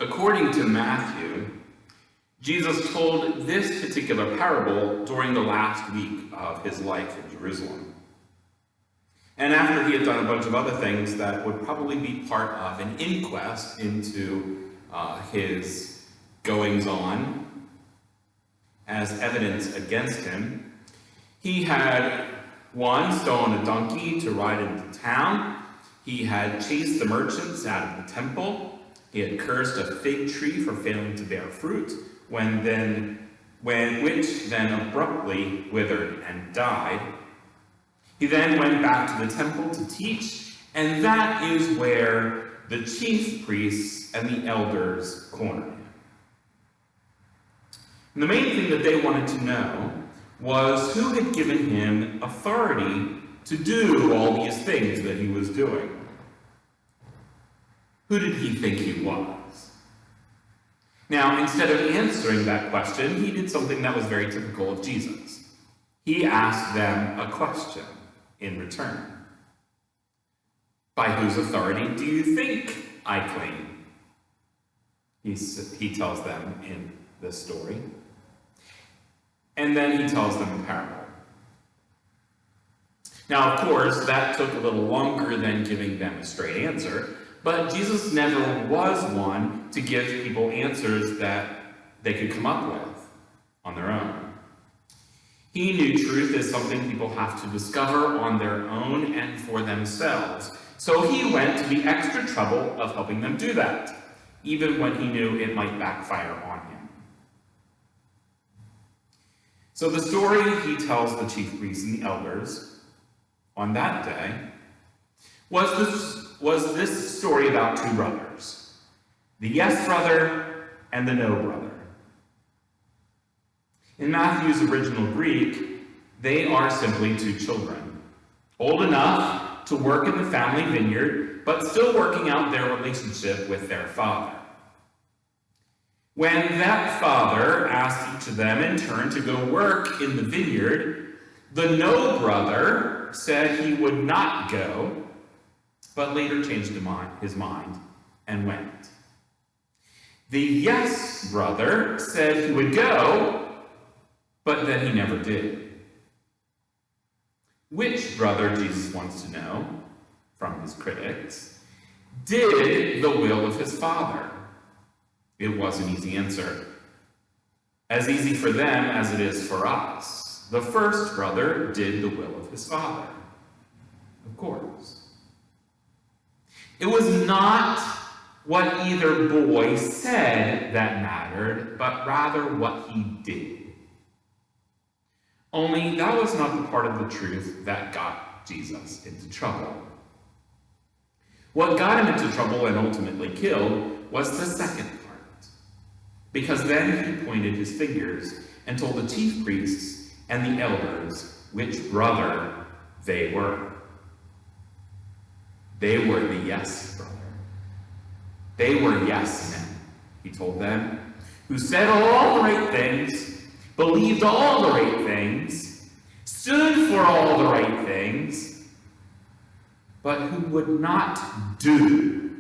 According to Matthew, Jesus told this particular parable during the last week of his life in Jerusalem. And after he had done a bunch of other things that would probably be part of an inquest into his goings-on as evidence against him, he had, one, stolen a donkey to ride into town. He had chased the merchants out of the temple. He had cursed a fig tree for failing to bear fruit, which then abruptly withered and died. He then went back to the temple to teach, and that is where the chief priests and the elders cornered him. And the main thing that they wanted to know was who had given him authority to do all these things that he was doing. Who did he think he was? Now, instead of answering that question, he did something that was very typical of Jesus. He asked them a question in return. By whose authority do you think I claim? He tells them in this story. And then he tells them a parable. Now, of course, that took a little longer than giving them a straight answer, but Jesus never was one to give people answers that they could come up with on their own. He knew truth is something people have to discover on their own and for themselves. So he went to the extra trouble of helping them do that, even when he knew it might backfire on him. So the story he tells the chief priests and the elders on that day was this story about two brothers, the yes brother and the no brother. In Matthew's original Greek, they are simply two children, old enough to work in the family vineyard, but still working out their relationship with their father. When that father asked each of them in turn to go work in the vineyard, the no brother said he would not go, but later changed his mind and went. The yes brother said he would go, but then he never did. Which brother, Jesus wants to know, from his critics, did the will of his father? It was an easy answer. As easy for them as it is for us. The first brother did the will of his father. Of course. It was not what either boy said that mattered, but rather what he did. Only that was not the part of the truth that got Jesus into trouble. What got him into trouble and ultimately killed was the second part. Because then he pointed his fingers and told the chief priests and the elders which brother they were. They were the yes brother. They were yes men, he told them, who said all the right things, believed all the right things, stood for all the right things, but who would not do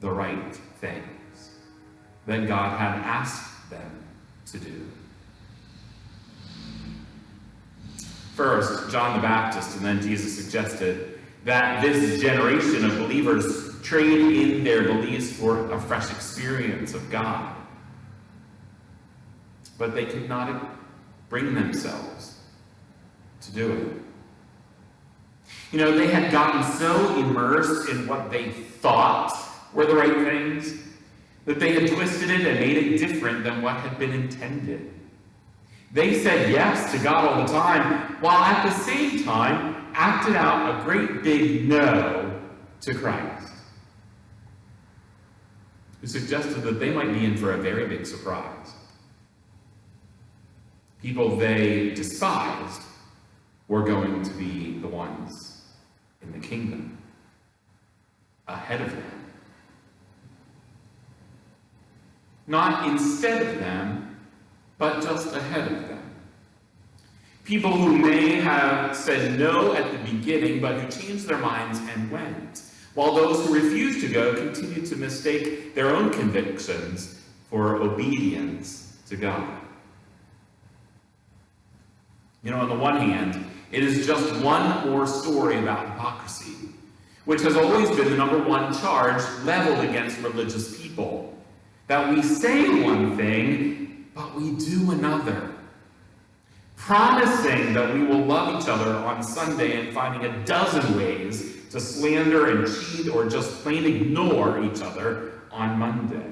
the right things that God had asked them to do. First, John the Baptist and then Jesus suggested that this generation of believers trade in their beliefs for a fresh experience of God. But they could not bring themselves to do it. You know, they had gotten so immersed in what they thought were the right things that they had twisted it and made it different than what had been intended. They said yes to God all the time, while at the same time acted out a great big no to Christ, who suggested that they might be in for a very big surprise. People they despised were going to be the ones in the kingdom, ahead of them. Not instead of them, but just ahead of them. People who may have said no at the beginning, but who changed their minds and went. while those who refuse to go continue to mistake their own convictions for obedience to God. On the one hand, it is just one more story about hypocrisy, which has always been the number one charge leveled against religious people. That we say one thing, but we do another. Promising that we will love each other on Sunday and finding a dozen ways to slander and cheat or just plain ignore each other on Monday.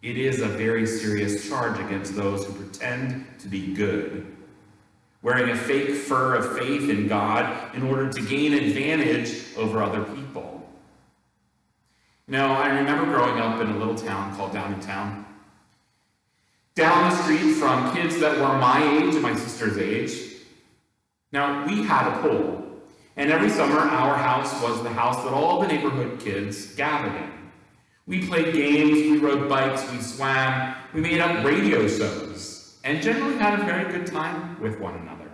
It is a very serious charge against those who pretend to be good, wearing a fake fur of faith in God in order to gain advantage over other people. I remember growing up in a little town called Downingtown. Down the street from kids that were my age and my sister's age. Now, we had a pool, and every summer our house was the house that all the neighborhood kids gathered in. We played games, we rode bikes, we swam, we made up radio shows, and generally had a very good time with one another.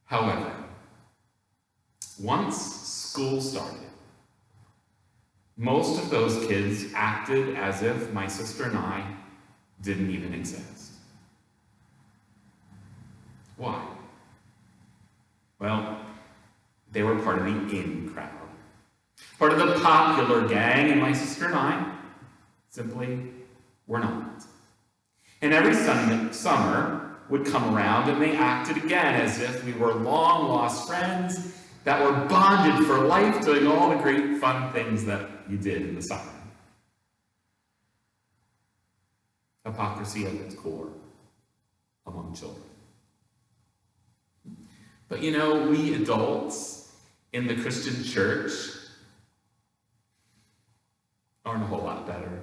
However, once school started, most of those kids acted as if my sister and I didn't even exist. Why? Well, they were part of the in crowd. Part of the popular gang, and my sister and I simply were not. And every summer would come around and they acted again as if we were long-lost friends that were bonded for life, doing all the great fun things that you did in the summer. Hypocrisy at its core among children. But we adults in the Christian church aren't a whole lot better.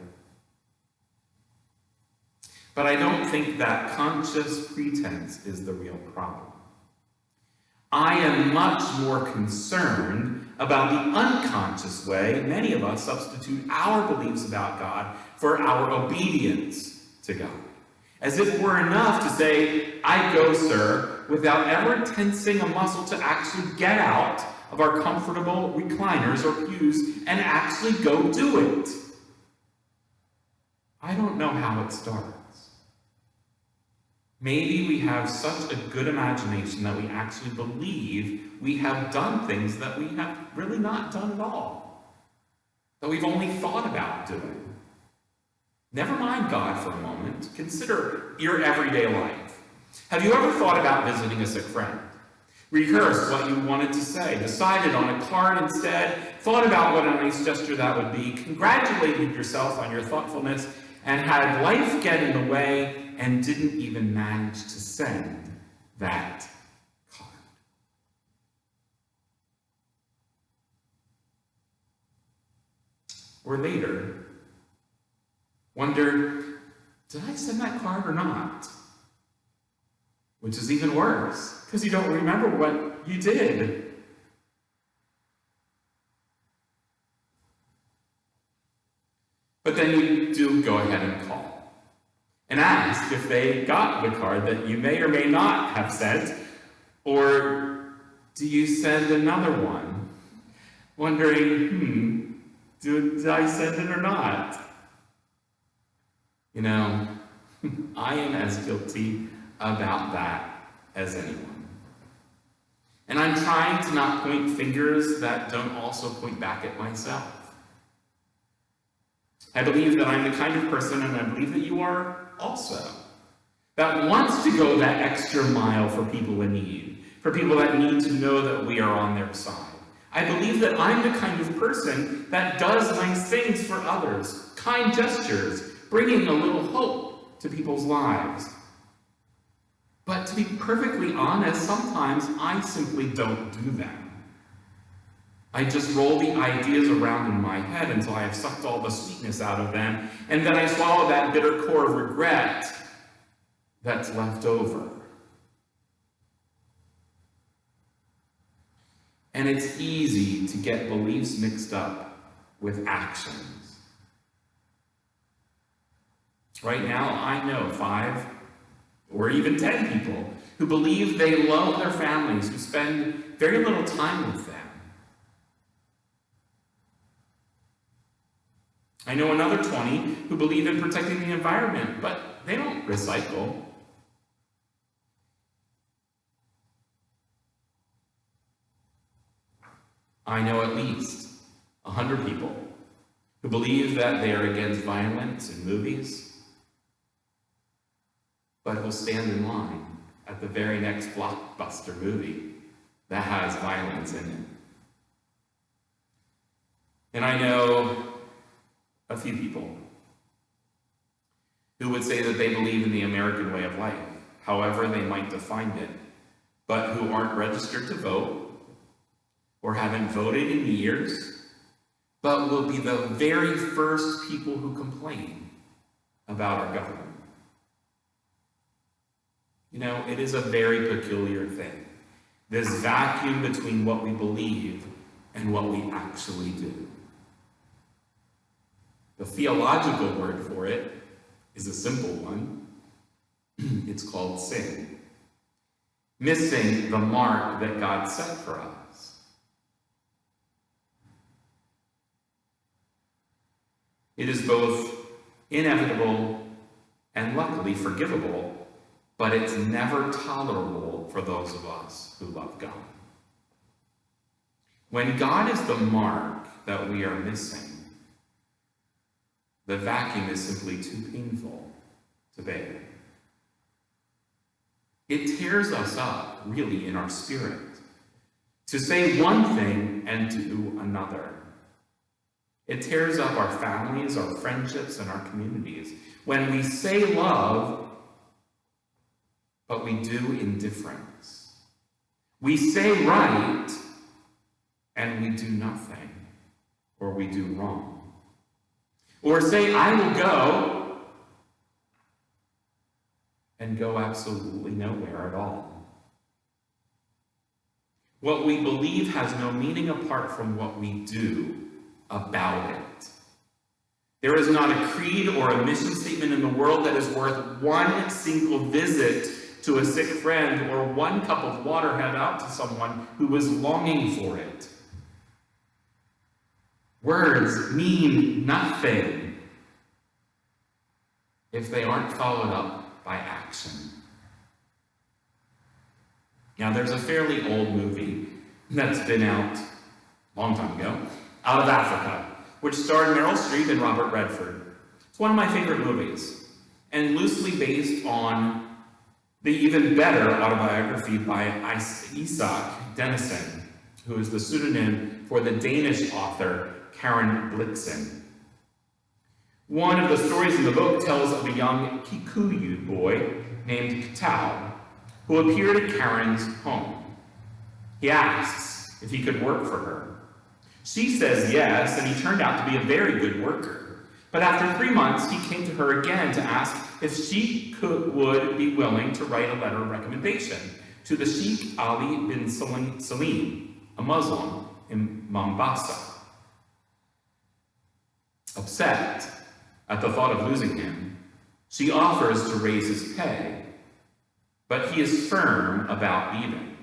But I don't think that conscious pretense is the real problem. I am much more concerned about the unconscious way many of us substitute our beliefs about God for our obedience to God. As if we're enough to say, "I go, sir," without ever tensing a muscle to actually get out of our comfortable recliners or pews and actually go do it. I don't know how it starts. Maybe we have such a good imagination that we actually believe we have done things that we have really not done at all, that we've only thought about doing. Never mind God for a moment. Consider your everyday life. Have you ever thought about visiting a sick friend? Rehearsed what you wanted to say, decided on a card instead, thought about what a nice gesture that would be, congratulated yourself on your thoughtfulness, and had life get in the way and didn't even manage to send that card. Or later, wonder, did I send that card or not? Which is even worse, because you don't remember what you did. But then you do go ahead and call and ask if they got the card that you may or may not have sent, or do you send another one, wondering, did I send it or not? I am as guilty about that as anyone. And I'm trying to not point fingers that don't also point back at myself. I believe that I'm the kind of person, and I believe that you are also, that wants to go that extra mile for people in need, for people that need to know that we are on their side. I believe that I'm the kind of person that does nice things for others, kind gestures, bringing a little hope to people's lives. But to be perfectly honest, sometimes I simply don't do them. I just roll the ideas around in my head until I have sucked all the sweetness out of them, and then I swallow that bitter core of regret that's left over. And it's easy to get beliefs mixed up with actions. Right now, I know 5 or even 10 people who believe they love their families, who spend very little time with them. I know another 20 who believe in protecting the environment, but they don't recycle. I know at least 100 people who believe that they are against violence in movies, but will stand in line at the very next blockbuster movie that has violence in it. And I know a few people who would say that they believe in the American way of life, however they might define it, but who aren't registered to vote or haven't voted in years, but will be the very first people who complain about our government. You know, it is a very peculiar thing, this vacuum between what we believe and what we actually do. The theological word for it is a simple one. It's called sin. Missing the mark that God set for us. It is both inevitable and luckily forgivable, but it's never tolerable for those of us who love God. When God is the mark that we are missing, the vacuum is simply too painful to bear. It tears us up, really, in our spirit, to say one thing and do another. It tears up our families, our friendships, and our communities. When we say love, but we do indifference. We say right, and we do nothing, or we do wrong. Or say, I will go, and go absolutely nowhere at all. What we believe has no meaning apart from what we do about it. There is not a creed or a mission statement in the world that is worth one single visit to a sick friend or one cup of water held out to someone who is longing for it. Words mean nothing if they aren't followed up by action. Now, there's a fairly old movie that's been out a long time ago, Out of Africa, which starred Meryl Streep and Robert Redford. It's one of my favorite movies, and loosely based on the even better autobiography by Isak Dinesen, who is the pseudonym for the Danish author Karen Blixen. One of the stories in the book tells of a young Kikuyu boy named Katau, who appeared at Karen's home. He asks if he could work for her. She says yes, and he turned out to be a very good worker. But after 3 months, he came to her again to ask if she would be willing to write a letter of recommendation to the Sheikh Ali bin Salim, a Muslim in Mombasa. Upset at the thought of losing him, she offers to raise his pay, but he is firm about leaving.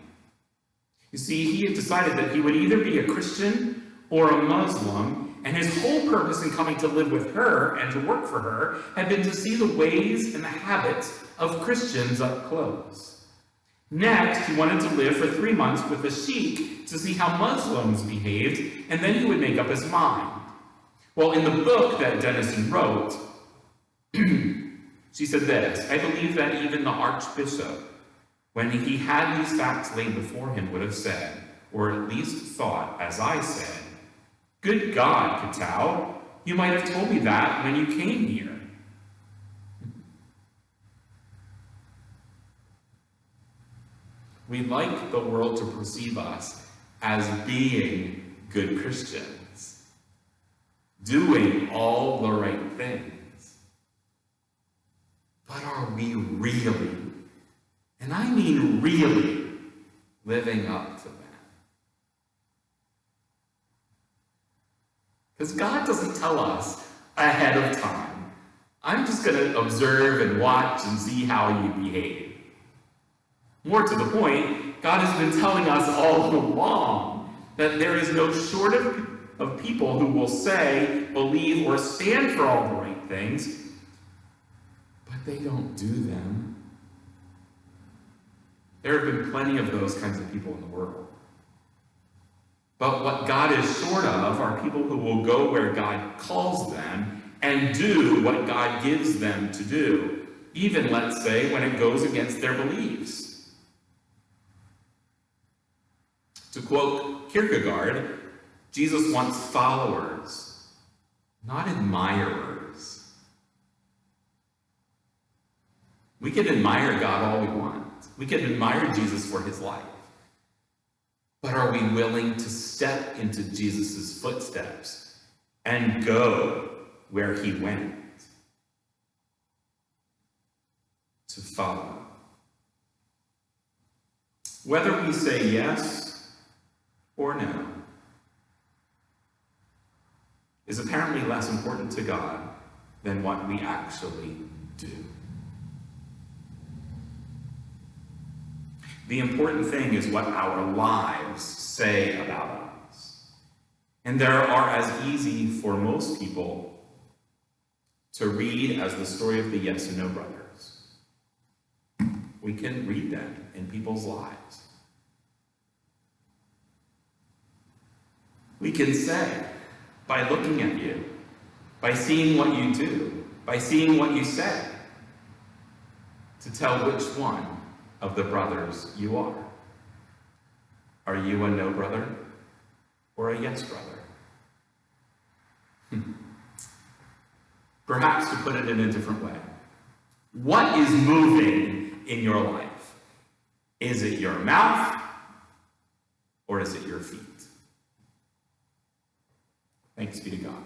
You see, he had decided that he would either be a Christian or a Muslim, and his whole purpose in coming to live with her and to work for her had been to see the ways and the habits of Christians up close. Next, he wanted to live for 3 months with a sheikh to see how Muslims behaved, and then he would make up his mind. Well, in the book that Denison wrote, she said this: I believe that even the Archbishop, when he had these facts laid before him, would have said, or at least thought, as I said, "Good God, Katau, you might have told me that when you came here." We like the world to perceive us as being good Christians, doing all the right things. But are we really, and I mean really, living up to that? Because God doesn't tell us ahead of time, I'm just going to observe and watch and see how you behave. More to the point, God has been telling us all along that there is no of people who will say, believe, or stand for all the right things, but they don't do them. There have been plenty of those kinds of people in the world. But what God is short of are people who will go where God calls them and do what God gives them to do, even, let's say, when it goes against their beliefs. To quote Kierkegaard, Jesus wants followers, not admirers. We can admire God all we want. We can admire Jesus for his life. But are we willing to step into Jesus' footsteps and go where he went? To follow. Whether we say yes or no is apparently less important to God than what we actually do. The important thing is what our lives say about us. And there are as easy for most people to read as the story of the yes and no brothers. We can read them in people's lives. We can say, by looking at you, by seeing what you do, by seeing what you say, to tell which one of the brothers you are. Are you a no brother or a yes brother? Perhaps to put it in a different way, what is moving in your life? Is it your mouth or is it your feet? Thanks be to God.